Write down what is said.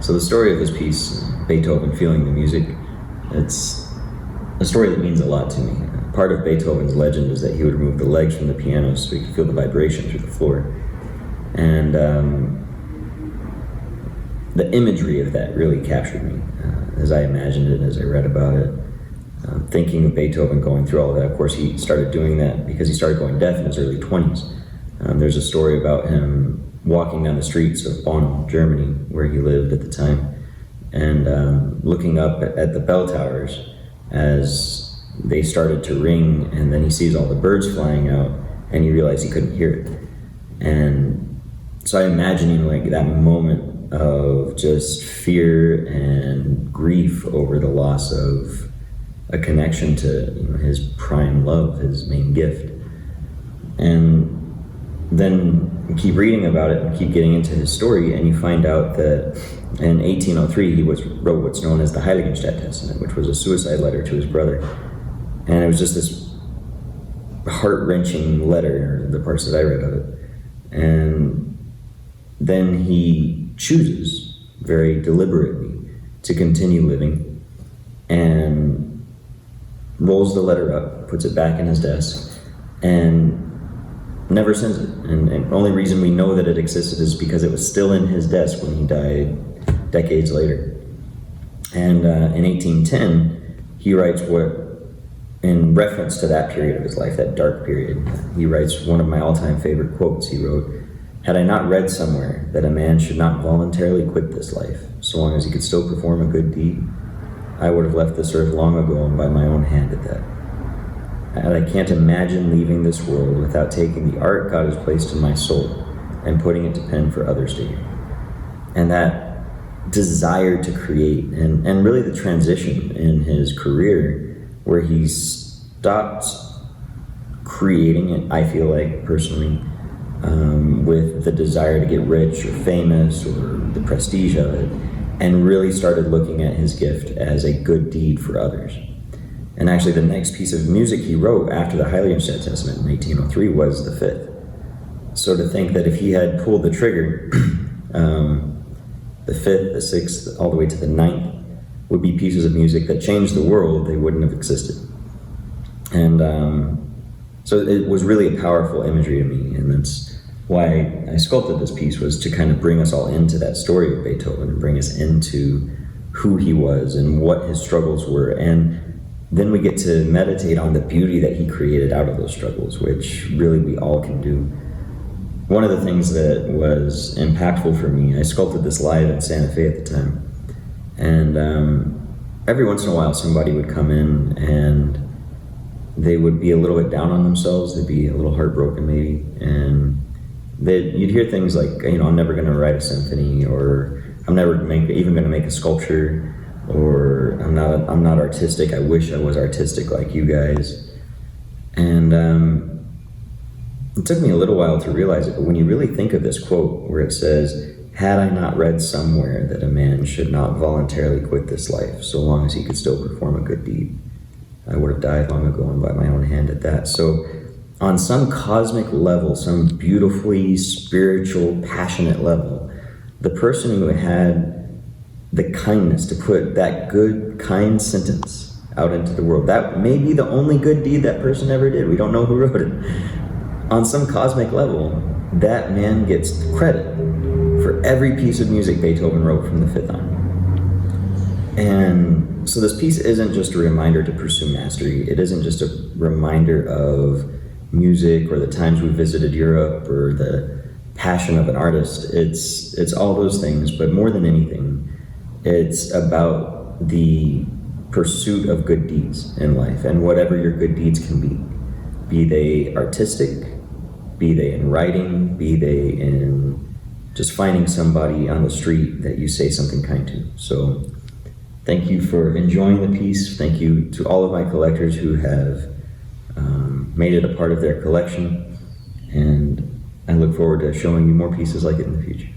So the story of this piece, Beethoven Feeling the Music, it's a story that means a lot to me. Part of Beethoven's legend is that he would remove the legs from the piano so he could feel the vibration through the floor. And the imagery of that really captured me as I imagined it, as I read about it. Thinking of Beethoven going through all of that. Of course, he started doing that because he started going deaf in his early 20s. There's a story about him walking down the streets of Bonn, Germany, where he lived at the time, and looking up at the bell towers as they started to ring, and then he sees all the birds flying out, and he realized he couldn't hear it. And so I imagine like that moment of just fear and grief over the loss of a connection to his prime love, his main gift. And then keep reading about it and keep getting into his story, and you find out that in 1803 he wrote what's known as the Heiligenstadt Testament, which was a suicide letter to his brother. And it was just this heart-wrenching letter, the parts that I read of it. And then he chooses very deliberately to continue living and rolls the letter up, puts it back in his desk, and never sends it. And the only reason we know that it existed is because it was still in his desk when he died decades later. And in 1810, he writes what, in reference to that period of his life, that dark period, he writes one of my all-time favorite quotes. He wrote, "Had I not read somewhere that a man should not voluntarily quit this life, so long as he could still perform a good deed, I would have left this earth long ago and by my own hand at that. And I can't imagine leaving this world without taking the art God has placed in my soul and putting it to pen for others to hear." And that desire to create, and really the transition in his career where he stopped creating it, I feel like personally, with the desire to get rich or famous or the prestige of it, and really started looking at his gift as a good deed for others. And actually the next piece of music he wrote after the Heiligenstadt Testament in 1803 was the fifth. So to think that if he had pulled the trigger, the fifth, the sixth, all the way to the ninth would be pieces of music that changed the world, they wouldn't have existed. And so it was really a powerful imagery to me, and that's why I sculpted this piece, was to kind of bring us all into that story of Beethoven and bring us into who he was and what his struggles were. And then we get to meditate on the beauty that he created out of those struggles, which really we all can do. One of the things that was impactful for me, I sculpted this live in Santa Fe at the time. And every once in a while somebody would come in and they would be a little bit down on themselves, they'd be a little heartbroken maybe, and you'd hear things like, I'm never going to write a symphony, or I'm never even going to make a sculpture, or I'm not artistic. I wish I was artistic like you guys. And it took me a little while to realize it, but when you really think of this quote where it says, "Had I not read somewhere that a man should not voluntarily quit this life, so long as he could still perform a good deed, I would have died long ago and by my own hand at that." So on some cosmic level, some beautifully spiritual, passionate level, the person who had the kindness to put that good, kind sentence out into the world, that may be the only good deed that person ever did. We don't know who wrote it. On some cosmic level, that man gets credit for every piece of music Beethoven wrote from the fifth on. And so this piece isn't just a reminder to pursue mastery. It isn't just a reminder of music or the times we visited Europe or the passion of an artist. It's all those things, but more than anything, it's about the pursuit of good deeds in life, and whatever your good deeds can be they artistic, be they in writing, be they in just finding somebody on the street that you say something kind to. So thank you for enjoying the piece. Thank you to all of my collectors who have made it a part of their collection, and I look forward to showing you more pieces like it in the future.